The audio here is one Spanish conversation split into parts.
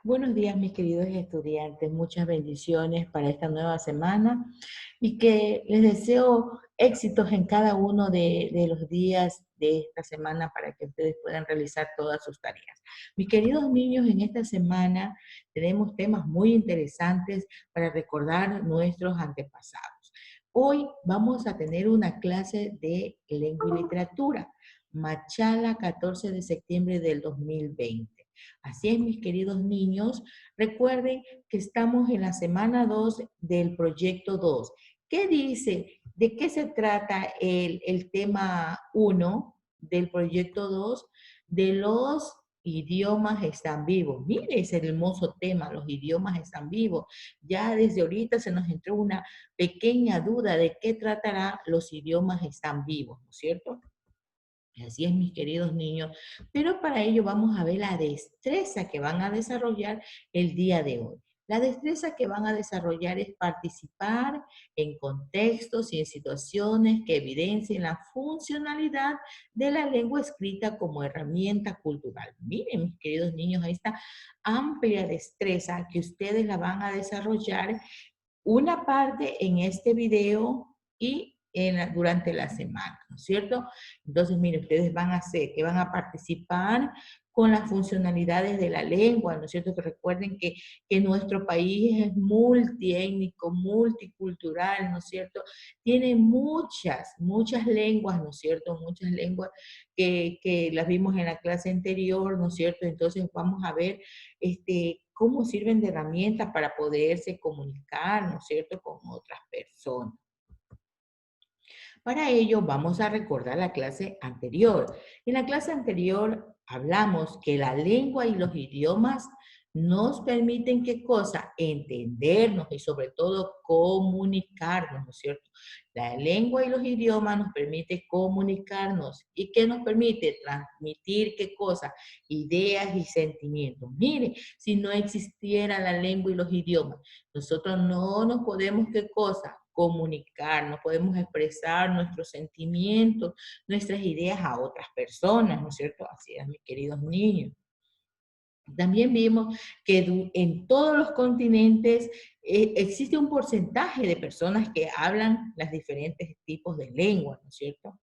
Buenos días, mis queridos estudiantes. Muchas bendiciones para esta nueva semana y que les deseo éxitos en cada uno de los días de esta semana para que ustedes puedan realizar todas sus tareas. Mis queridos niños, en esta semana tenemos temas muy interesantes para recordar nuestros antepasados. Hoy vamos a tener una clase de lengua y literatura, Machala, 14 de septiembre del 2020. Así es, mis queridos niños, recuerden que estamos en la semana 2 del proyecto 2. ¿Qué dice? ¿De qué se trata el tema uno del proyecto 2? De los idiomas están vivos. Mire ese hermoso tema, los idiomas están vivos. Ya desde ahorita se nos entró una pequeña duda de qué tratará los idiomas están vivos, ¿no es cierto? Así es, mis queridos niños. Pero para ello vamos a ver la destreza que van a desarrollar el día de hoy. La destreza que van a desarrollar es participar en contextos y en situaciones que evidencien la funcionalidad de la lengua escrita como herramienta cultural. Miren, mis queridos niños, ahí está amplia destreza que ustedes la van a desarrollar una parte en este video y durante la semana, ¿no es cierto? Entonces, mire, ustedes van a hacer, que van a participar con las funcionalidades de la lengua, ¿no es cierto? Que recuerden que nuestro país es multiétnico, multicultural, ¿no es cierto? Tiene muchas lenguas, ¿no es cierto? Muchas lenguas que las vimos en la clase anterior, ¿no es cierto? Entonces vamos a ver cómo sirven de herramientas para poderse comunicar, ¿no es cierto?, con otras personas. Para ello vamos a recordar la clase anterior. En la clase anterior hablamos que la lengua y los idiomas nos permiten, ¿qué cosa? Entendernos y sobre todo comunicarnos, ¿no es cierto? La lengua y los idiomas nos permiten comunicarnos. ¿Y qué nos permite? Transmitir, ¿qué cosa? Ideas y sentimientos. Mire, si no existiera la lengua y los idiomas, nosotros no nos podemos, ¿qué cosa? Comunicar, no podemos expresar nuestros sentimientos, nuestras ideas a otras personas, ¿no es cierto? Así es, mis queridos niños. También vimos que en todos los continentes existe un porcentaje de personas que hablan los diferentes tipos de lenguas, ¿no es cierto?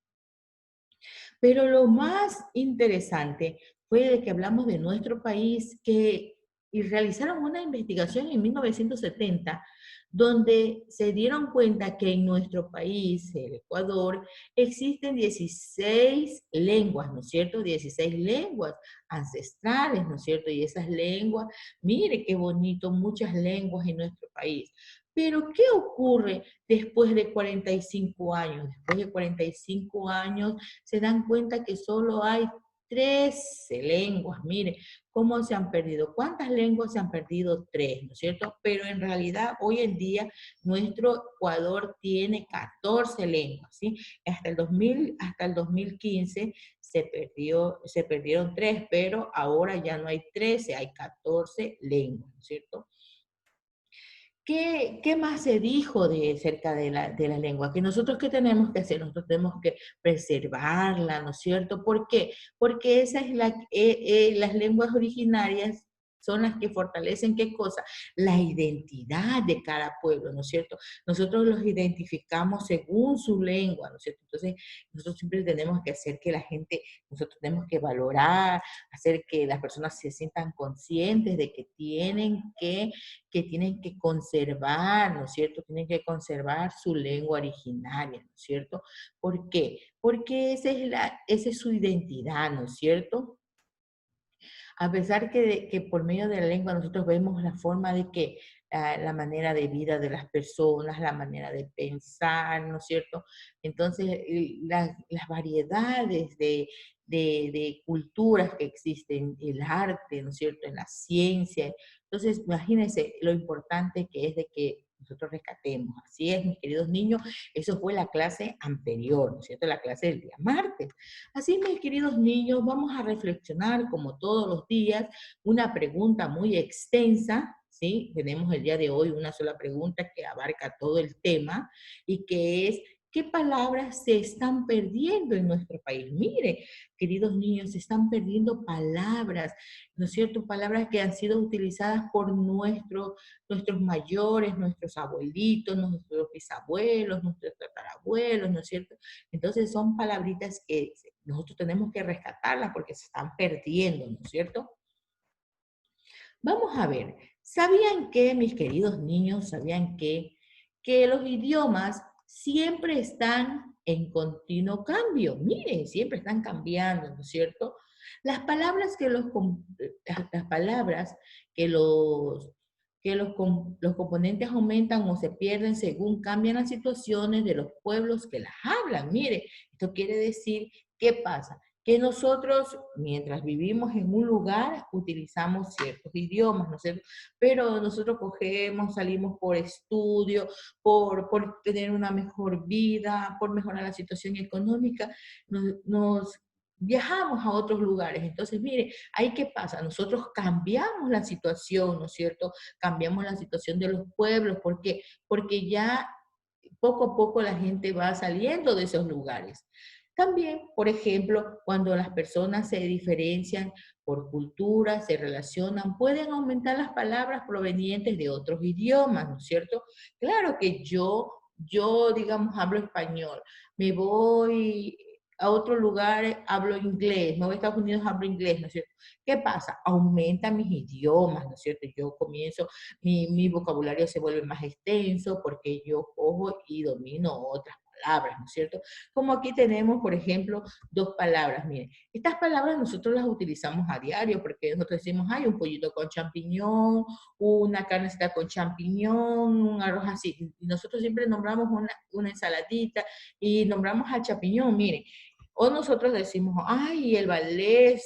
Pero lo más interesante fue de que hablamos de nuestro país y realizaron una investigación en 1970 donde se dieron cuenta que en nuestro país, el Ecuador, existen 16 lenguas, ¿no es cierto? 16 lenguas ancestrales, ¿no es cierto? Y esas lenguas, mire qué bonito, muchas lenguas en nuestro país. Pero, ¿qué ocurre después de 45 años? Después de 45 años se dan cuenta que solo hay 13 lenguas. Mire, cómo se han perdido. ¿Cuántas lenguas se han perdido? 3, ¿no es cierto? Pero en realidad, hoy en día, nuestro Ecuador tiene 14 lenguas, ¿sí? Hasta el 2015 se perdieron 3, pero ahora ya no hay 13, hay 14 lenguas, ¿no es cierto? ¿Qué más se dijo acerca de la lengua? Que nosotros, ¿qué tenemos que hacer? Nosotros tenemos que preservarla, ¿no es cierto? ¿Por qué? Porque las lenguas originarias son las que fortalecen, ¿qué cosa? La identidad de cada pueblo, ¿no es cierto? Nosotros los identificamos según su lengua, ¿no es cierto? Entonces, nosotros siempre tenemos que hacer que la gente, nosotros tenemos que valorar, hacer que las personas se sientan conscientes de que tienen que conservar, ¿no es cierto? Tienen que conservar su lengua originaria, ¿no es cierto? ¿Por qué? Porque esa es su identidad, ¿no es cierto? A pesar que por medio de la lengua nosotros vemos la forma de que la manera de vida de las personas, la manera de pensar, ¿no es cierto? Entonces, las variedades de culturas que existen, el arte, ¿no es cierto?, en la ciencia. Entonces, imagínense lo importante que es de que nosotros rescatemos. Así es, mis queridos niños, eso fue la clase anterior, ¿no es cierto?, la clase del día martes. Así, mis queridos niños, vamos a reflexionar como todos los días una pregunta muy extensa, ¿sí? Tenemos el día de hoy una sola pregunta que abarca todo el tema y que es, qué palabras se están perdiendo en nuestro país. Mire, queridos niños, se están perdiendo palabras, ¿no es cierto? Palabras que han sido utilizadas por nuestros mayores, nuestros abuelitos, nuestros bisabuelos, nuestros tatarabuelos, ¿no es cierto? Entonces son palabritas que nosotros tenemos que rescatarlas porque se están perdiendo, ¿no es cierto? Vamos a ver, ¿sabían que, mis queridos niños, sabían que los idiomas siempre están en continuo cambio? Miren, siempre están cambiando, ¿no es cierto? Las palabras que las palabras que los componentes aumentan o se pierden según cambian las situaciones de los pueblos que las hablan. Mire, esto quiere decir, ¿qué pasa? Que nosotros, mientras vivimos en un lugar, utilizamos ciertos idiomas, ¿no es cierto? Pero nosotros cogemos, salimos por estudio, por tener una mejor vida, por mejorar la situación económica, nos viajamos a otros lugares. Entonces, mire, ahí qué pasa, nosotros cambiamos la situación, ¿no es cierto? Cambiamos la situación de los pueblos, ¿por qué? Porque ya poco a poco la gente va saliendo de esos lugares. También, por ejemplo, cuando las personas se diferencian por cultura, se relacionan, pueden aumentar las palabras provenientes de otros idiomas, ¿no es cierto? Claro que digamos, hablo español, me voy a otro lugar, hablo inglés, me voy a Estados Unidos, hablo inglés, ¿no es cierto? ¿Qué pasa? Aumenta mis idiomas, ¿no es cierto? Yo comienzo, mi vocabulario se vuelve más extenso porque yo cojo y domino otras palabras, ¿no es cierto? Como aquí tenemos, por ejemplo, dos palabras, miren, estas palabras nosotros las utilizamos a diario porque nosotros decimos, hay un pollito con champiñón, una carnecita con champiñón, un arroz así, y nosotros siempre nombramos una ensaladita y nombramos al champiñón, miren, o nosotros decimos, ay, el ballet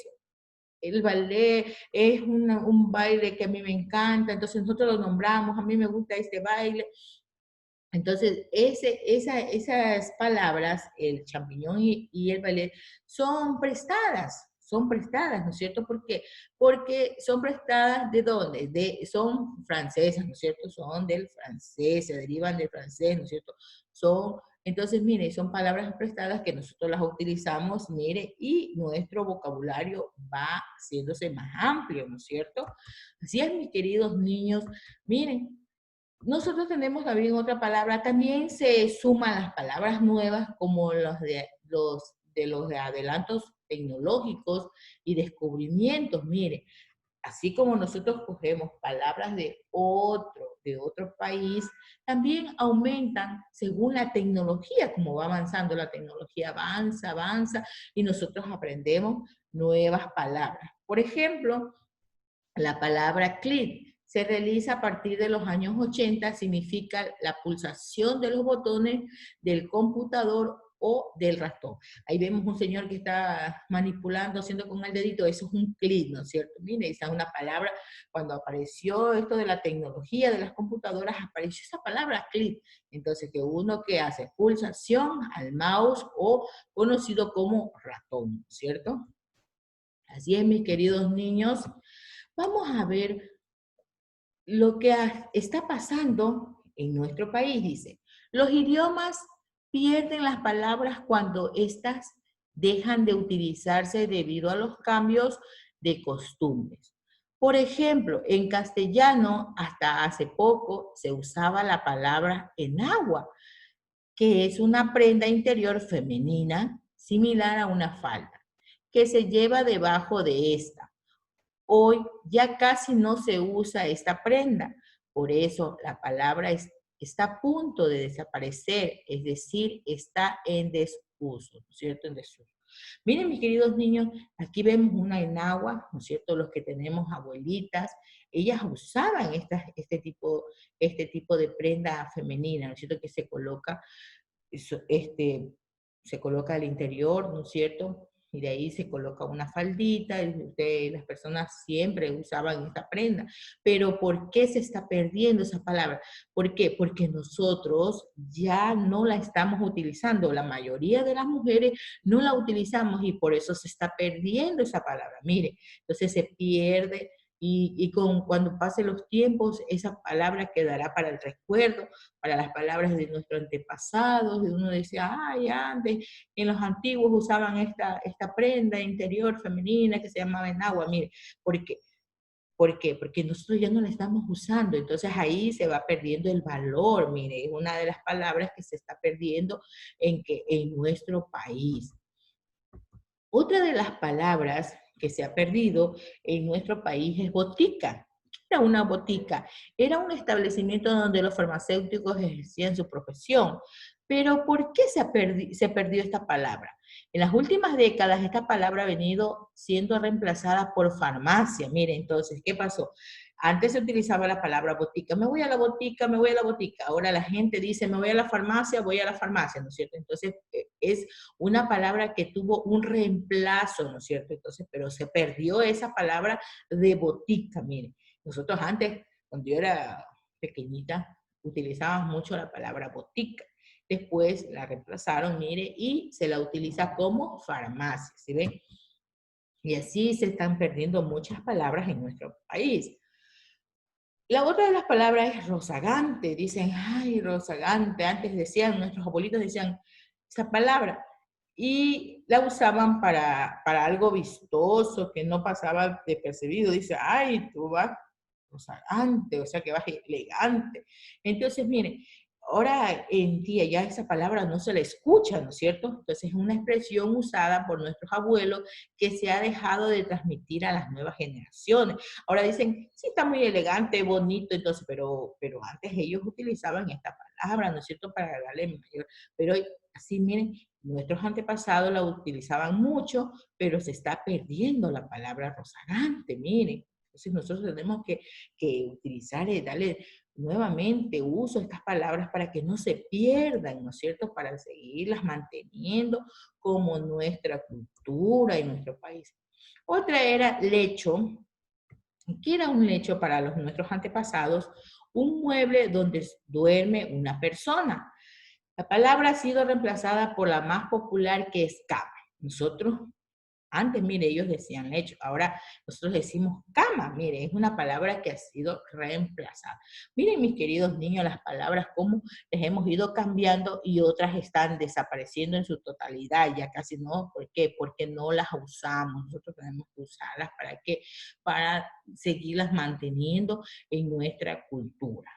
es un baile que a mí me encanta, entonces nosotros lo nombramos, a mí me gusta este baile. Entonces, esas palabras, el champiñón y el ballet, son prestadas, ¿no es cierto? ¿Por qué? Porque son prestadas ¿de dónde? Son francesas, ¿no es cierto? Son del francés, se derivan del francés, ¿no es cierto? Entonces, mire, son palabras prestadas que nosotros las utilizamos, mire, y nuestro vocabulario va haciéndose más amplio, ¿no es cierto? Así es, mis queridos niños, miren, nosotros tenemos también otra palabra, también se suman las palabras nuevas como los de adelantos tecnológicos y descubrimientos. Mire, así como nosotros cogemos palabras de otro país, también aumentan según la tecnología, como va avanzando. La tecnología avanza, avanza y nosotros aprendemos nuevas palabras. Por ejemplo, la palabra clic se realiza a partir de los años 80, significa la pulsación de los botones del computador o del ratón. Ahí vemos un señor que está manipulando, haciendo con el dedito, eso es un clic, ¿no es cierto? Mire, esa es una palabra, cuando apareció esto de la tecnología de las computadoras, apareció esa palabra clic. Entonces, que uno que hace pulsación al mouse o conocido como ratón, ¿no es cierto? Así es, mis queridos niños. Vamos a ver lo que está pasando en nuestro país, dice. Los idiomas pierden las palabras cuando éstas dejan de utilizarse debido a los cambios de costumbres. Por ejemplo, en castellano, hasta hace poco se usaba la palabra enagua, que es una prenda interior femenina similar a una falda, que se lleva debajo de esta. Hoy ya casi no se usa esta prenda, por eso la palabra está a punto de desaparecer, es decir, está en desuso, ¿no es cierto? En desuso. Miren, mis queridos niños, aquí vemos una enagua, ¿no es cierto? Los que tenemos abuelitas, ellas usaban este tipo de prenda femenina, ¿no es cierto? Que se coloca al interior, ¿no es cierto? Y de ahí se coloca una faldita, y las personas siempre usaban esta prenda. Pero ¿por qué se está perdiendo esa palabra? ¿Por qué? Porque nosotros ya no la estamos utilizando. La mayoría de las mujeres no la utilizamos y por eso se está perdiendo esa palabra. Mire, entonces se pierde Cuando pasen los tiempos, esa palabra quedará para el recuerdo, para las palabras de nuestros antepasados, y uno decía, ay, antes, en los antiguos usaban esta prenda interior femenina que se llamaba enagua, mire, porque ¿por qué? Porque nosotros ya no la estamos usando, entonces ahí se va perdiendo el valor, mire, es una de las palabras que se está perdiendo en nuestro país. Otra de las palabras que se ha perdido en nuestro país es botica. ¿Qué era una botica? Era un establecimiento donde los farmacéuticos ejercían su profesión. Pero ¿por qué se perdió esta palabra? En las últimas décadas esta palabra ha venido siendo reemplazada por farmacia. Mire, entonces, ¿qué pasó? Antes se utilizaba la palabra botica, me voy a la botica, me voy a la botica. Ahora la gente dice, me voy a la farmacia, voy a la farmacia, ¿no es cierto? Entonces, es una palabra que tuvo un reemplazo, ¿no es cierto? Entonces, pero se perdió esa palabra de botica, mire. Nosotros antes, cuando yo era pequeñita, utilizábamos mucho la palabra botica. Después la reemplazaron, mire, y se la utiliza como farmacia, ¿sí ven? Y así se están perdiendo muchas palabras en nuestro país. La otra de las palabras es rozagante. Dicen, ay, rozagante. Antes decían, nuestros abuelitos decían esa palabra. Y la usaban para algo vistoso, que no pasaba de percibido. Dice, ay, tú vas rozagante, o sea que vas elegante. Entonces, miren, ahora en día ya esa palabra no se la escucha, ¿no es cierto? Entonces es una expresión usada por nuestros abuelos que se ha dejado de transmitir a las nuevas generaciones. Ahora dicen, sí, está muy elegante, bonito, entonces, pero antes ellos utilizaban esta palabra, ¿no es cierto?, para darle mayor. Pero así, miren, nuestros antepasados la utilizaban mucho, pero se está perdiendo la palabra rozagante, miren. Entonces nosotros tenemos que utilizar y darle nuevamente uso a estas palabras para que no se pierdan, ¿no es cierto?, para seguirlas manteniendo como nuestra cultura y nuestro país. Otra era lecho. ¿Qué era un lecho para nuestros antepasados? Un mueble donde duerme una persona. La palabra ha sido reemplazada por la más popular, que es cama. Nosotros antes, mire, ellos decían lecho, ahora nosotros decimos cama, mire, es una palabra que ha sido reemplazada. Miren, mis queridos niños, las palabras, cómo les hemos ido cambiando y otras están desapareciendo en su totalidad, ya casi no. ¿Por qué? Porque no las usamos. Nosotros tenemos que usarlas para qué, para seguirlas manteniendo en nuestra cultura.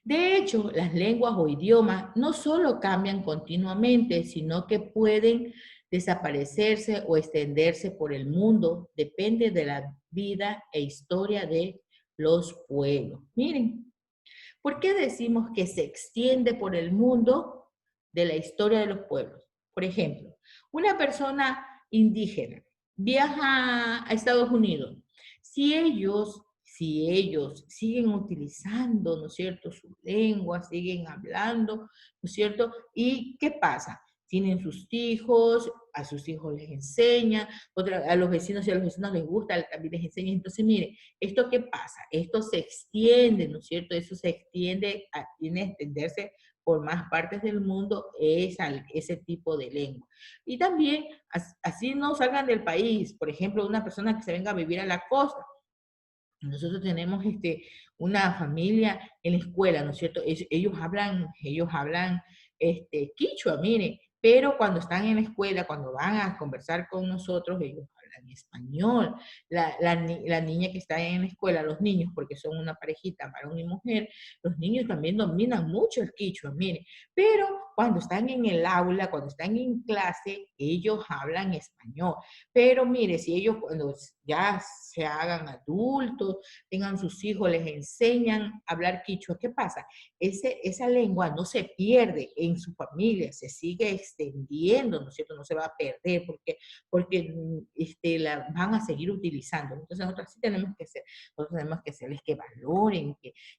De hecho, las lenguas o idiomas no solo cambian continuamente, sino que pueden desaparecerse o extenderse por el mundo. Depende de la vida e historia de los pueblos. Miren, ¿por qué decimos que se extiende por el mundo? De la historia de los pueblos. Por ejemplo, una persona indígena viaja a Estados Unidos. Si ellos siguen utilizando, ¿no es cierto?, su lengua, siguen hablando, ¿no es cierto? ¿Y qué pasa? Tienen sus hijos, a sus hijos les enseñan, a los vecinos, si a los vecinos les gusta, también les enseñan. Entonces, mire, ¿esto qué pasa? Esto se extiende, ¿no es cierto? Eso se extiende, tiene a extenderse por más partes del mundo ese tipo de lengua. Y también, así no salgan del país, por ejemplo, una persona que se venga a vivir a la costa. Nosotros tenemos una familia en la escuela, ¿no es cierto? Ellos hablan quichua, mire, pero cuando están en la escuela, cuando van a conversar con nosotros, ellos hablan español. La niña que está en la escuela, los niños, porque son una parejita, varón y mujer, los niños también dominan mucho el quichua, mire, pero cuando están en el aula, cuando están en clase, ellos hablan español. Pero mire, si ellos cuando ya se hagan adultos, tengan sus hijos, les enseñan a hablar quichua, ¿qué pasa? Esa lengua no se pierde en su familia, se sigue extendiendo, ¿no es cierto? No se va a perder porque la van a seguir utilizando. Entonces nosotros tenemos que hacerles que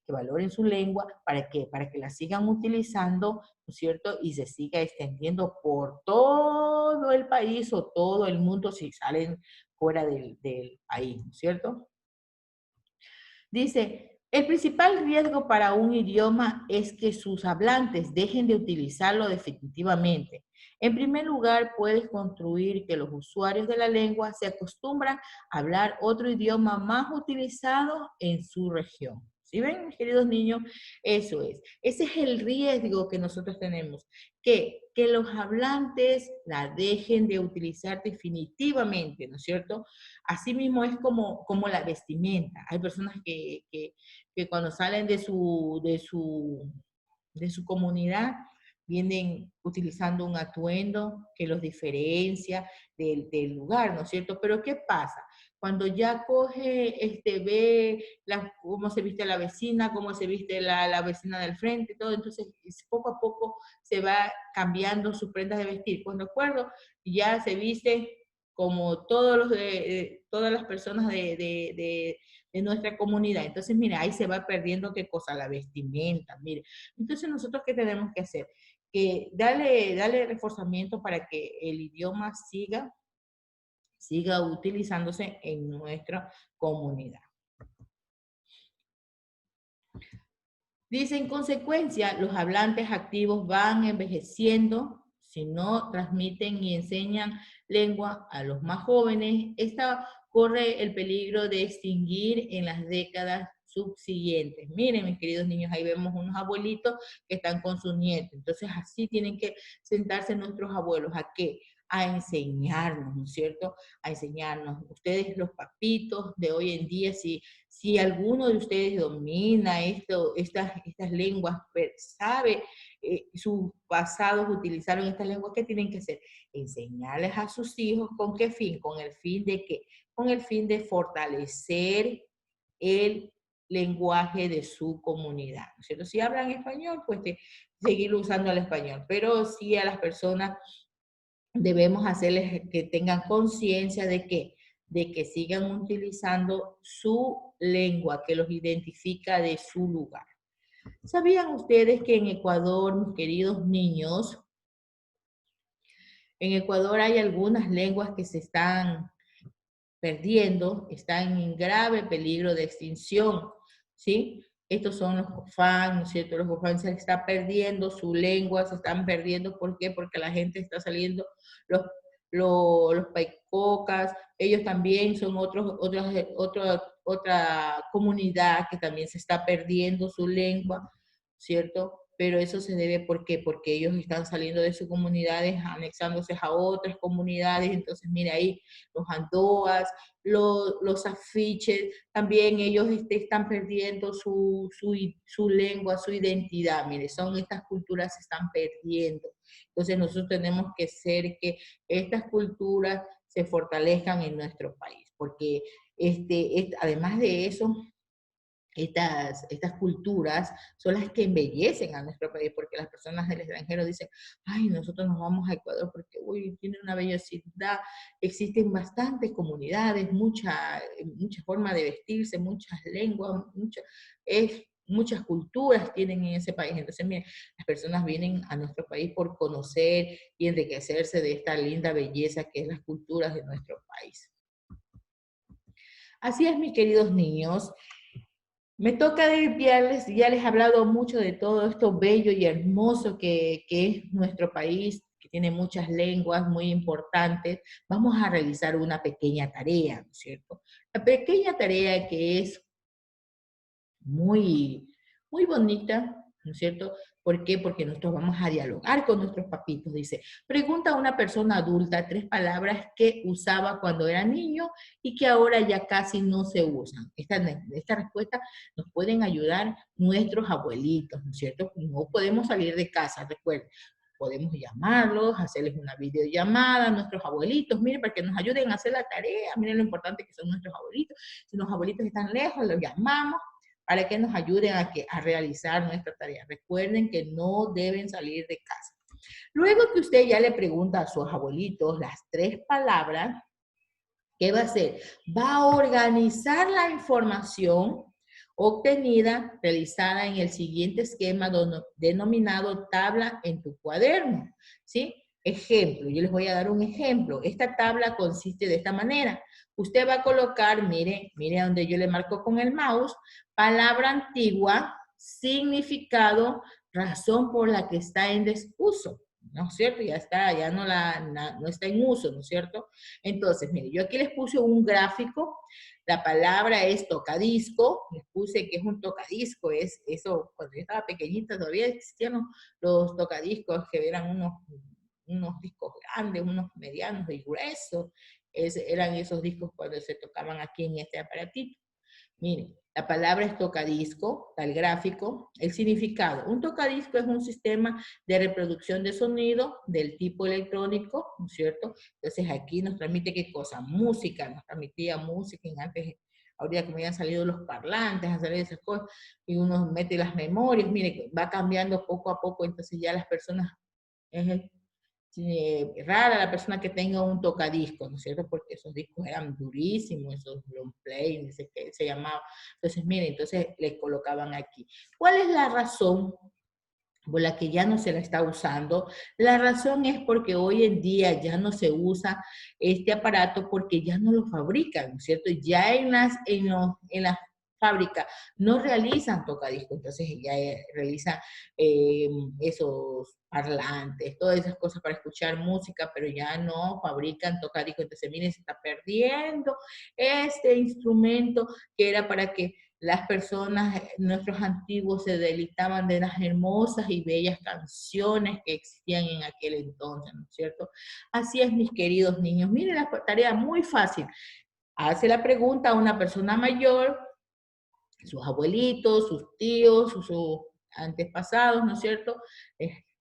valoren su lengua para que la sigan utilizando, ¿no es cierto? Y se siga extendiendo por todo el país o todo el mundo si salen fuera del país, ¿no es cierto? Dice, El principal riesgo para un idioma es que sus hablantes dejen de utilizarlo definitivamente. En primer lugar, puedes construir que los usuarios de la lengua se acostumbran a hablar otro idioma más utilizado en su región. ¿Sí ven, mis queridos niños? Eso es. Ese es el riesgo que nosotros tenemos, que los hablantes la dejen de utilizar definitivamente, ¿no es cierto? Asimismo es como la vestimenta. Hay personas que cuando salen de su comunidad vienen utilizando un atuendo que los diferencia del lugar, ¿no es cierto? Pero ¿qué pasa? Cuando ya coge, ve cómo se viste la vecina, cómo se viste la vecina del frente, todo, entonces poco a poco se va cambiando sus prendas de vestir. Pues de acuerdo, ya se viste como todas las personas de nuestra comunidad. Entonces, mira, ahí se va perdiendo qué cosa, la vestimenta, mire. Entonces, nosotros, ¿qué tenemos que hacer? Que darle reforzamiento para que el idioma siga utilizándose en nuestra comunidad. Dice, en consecuencia, los hablantes activos van envejeciendo si no transmiten y enseñan lengua a los más jóvenes. Esta corre el peligro de extinguir en las décadas subsiguientes. Miren, mis queridos niños, ahí vemos unos abuelitos que están con sus nietos. Entonces, así tienen que sentarse nuestros abuelos. ¿A qué? A enseñarnos, ¿no es cierto? A enseñarnos. Ustedes, los papitos de hoy en día, si alguno de ustedes domina estas lenguas, sabe sus pasados utilizaron estas lenguas, ¿qué tienen que hacer? Enseñarles a sus hijos, ¿con qué fin? Con el fin de ¿qué? Con el fin de fortalecer el lenguaje de su comunidad, ¿no es cierto? Si hablan español, pues seguir usando el español, pero sí a las personas debemos hacerles que tengan conciencia de que sigan utilizando su lengua, que los identifica de su lugar. ¿Sabían ustedes que en Ecuador, mis queridos niños, en Ecuador hay algunas lenguas que se están perdiendo, están en grave peligro de extinción, ¿sí? Estos son los cofán, ¿no es cierto? Los cofán se están perdiendo, su lengua se están perdiendo, ¿por qué? Porque la gente está saliendo, los, los paicocas, ellos también son otra comunidad que también se está perdiendo su lengua, ¿cierto? Pero eso se debe, ¿por qué? Porque ellos están saliendo de sus comunidades, anexándose a otras comunidades, entonces mira ahí, los andoas, los afiches, también ellos están perdiendo su lengua, su identidad, mire, son estas culturas se están perdiendo. Entonces nosotros tenemos que hacer que estas culturas se fortalezcan en nuestro país, porque además de eso, estas culturas son las que embellecen a nuestro país, porque las personas del extranjero dicen, ay, nosotros nos vamos a Ecuador porque, uy, tiene una bellosidad, existen bastantes comunidades, mucha forma de vestirse, muchas lenguas, muchas culturas tienen en ese país. Entonces, miren, las personas vienen a nuestro país por conocer y enriquecerse de esta linda belleza que es las culturas de nuestro país. Así es, mis queridos niños. Me toca limpiarles, ya les he hablado mucho de todo esto bello y hermoso que es nuestro país, que tiene muchas lenguas muy importantes. Vamos a realizar una pequeña tarea, ¿no es cierto? La pequeña tarea que es muy bonita, ¿no es cierto? ¿Por qué? Porque nosotros vamos a dialogar con nuestros papitos. Dice, pregunta a una persona adulta 3 palabras que usaba cuando era niño y que ahora ya casi no se usan. Esta respuesta nos pueden ayudar nuestros abuelitos, ¿no es cierto? No podemos salir de casa, recuerden. Podemos llamarlos, hacerles una videollamada a nuestros abuelitos, miren, para que nos ayuden a hacer la tarea. Miren lo importante que son nuestros abuelitos. Si los abuelitos están lejos, los llamamos para que nos ayuden a realizar nuestra tarea. Recuerden que no deben salir de casa. Luego que usted ya le pregunta a sus abuelitos las 3 palabras, ¿qué va a hacer? Va a organizar la información obtenida, realizada en el siguiente esquema denominado tabla en tu cuaderno, ¿sí? Ejemplo, yo les voy a dar un ejemplo. Esta tabla consiste de esta manera. Usted va a colocar, mire donde yo le marco con el mouse, palabra antigua, significado, razón por la que está en desuso, ¿no es cierto? Ya está, ya no está en uso, ¿no es cierto? Entonces, mire, yo aquí les puse un gráfico, la palabra es tocadisco, les puse que es un tocadisco, es eso, cuando yo estaba pequeñita todavía existían los tocadiscos que eran unos discos grandes, unos medianos y gruesos, eran esos discos cuando se tocaban aquí en este aparatito. Miren, la palabra es tocadisco, está el gráfico, el significado. Un tocadisco es un sistema de reproducción de sonido del tipo electrónico, ¿no es cierto? Entonces aquí nos transmite qué cosa, música, nos transmitía música en antes, ahorita que me habían salido los parlantes, han salido esas cosas, y uno mete las memorias, mire, va cambiando poco a poco, entonces ya las personas, es rara la persona que tenga un tocadiscos, ¿no es cierto? Porque esos discos eran durísimos, esos long play, no sé qué se llamaba. Entonces, miren, entonces le colocaban aquí. ¿Cuál es la razón por la que ya no se la está usando? La razón es porque hoy en día ya no se usa este aparato porque ya no lo fabrican, ¿no es cierto? Ya en las fábricas no realizan tocadiscos, entonces ya realizan esos parlantes, todas esas cosas para escuchar música, pero ya no fabrican tocadiscos, entonces miren, se está perdiendo este instrumento que era para que las personas, nuestros antiguos, se deleitaban de las hermosas y bellas canciones que existían en aquel entonces, ¿no es cierto? Así es, mis queridos niños. Miren la tarea muy fácil. Hace la pregunta a una persona mayor, sus abuelitos, sus tíos, sus antepasados, ¿no es cierto?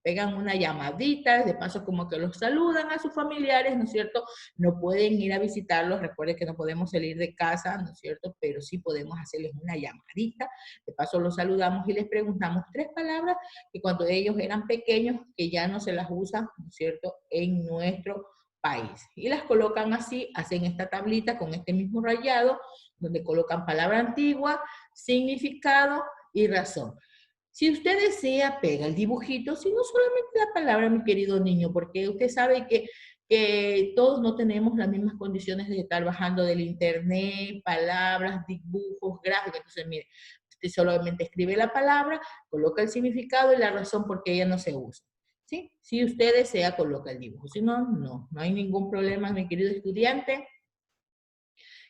Pegan una llamadita, de paso como que los saludan a sus familiares, ¿no es cierto? No pueden ir a visitarlos, recuerden que no podemos salir de casa, ¿no es cierto? Pero sí podemos hacerles una llamadita, de paso los saludamos y les preguntamos 3 palabras que cuando ellos eran pequeños, que ya no se las usan, ¿no es cierto? En nuestro país. Y las colocan así, hacen esta tablita con este mismo rayado, donde colocan palabra antigua, significado y razón. Si usted desea, pega el dibujito, si no solamente la palabra, mi querido niño, porque usted sabe que todos no tenemos las mismas condiciones de estar bajando del internet, palabras, dibujos, gráficos. Entonces, mire, usted solamente escribe la palabra, coloca el significado y la razón por qué ella no se usa. ¿Sí? Si usted desea, coloca el dibujo. Si no, no hay ningún problema, mi querido estudiante,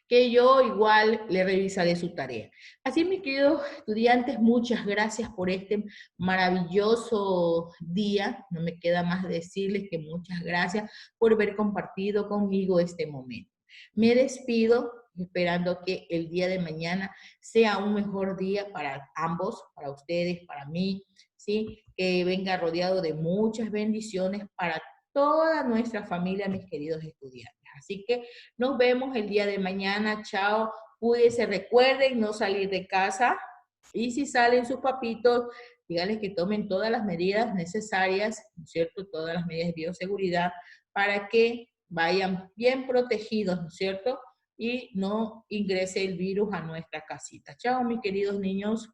que yo igual le revisaré su tarea. Así, mis queridos estudiantes, muchas gracias por este maravilloso día. No me queda más decirles que muchas gracias por haber compartido conmigo este momento. Me despido esperando que el día de mañana sea un mejor día para ambos, para ustedes, para mí, ¿sí? Que venga rodeado de muchas bendiciones para toda nuestra familia, mis queridos estudiantes. Así que nos vemos el día de mañana. Chao. Cuídense, recuerden no salir de casa. Y si salen sus papitos, díganles que tomen todas las medidas necesarias, ¿no es cierto? Todas las medidas de bioseguridad para que vayan bien protegidos, ¿no es cierto? Y no ingrese el virus a nuestra casita. Chao, mis queridos niños.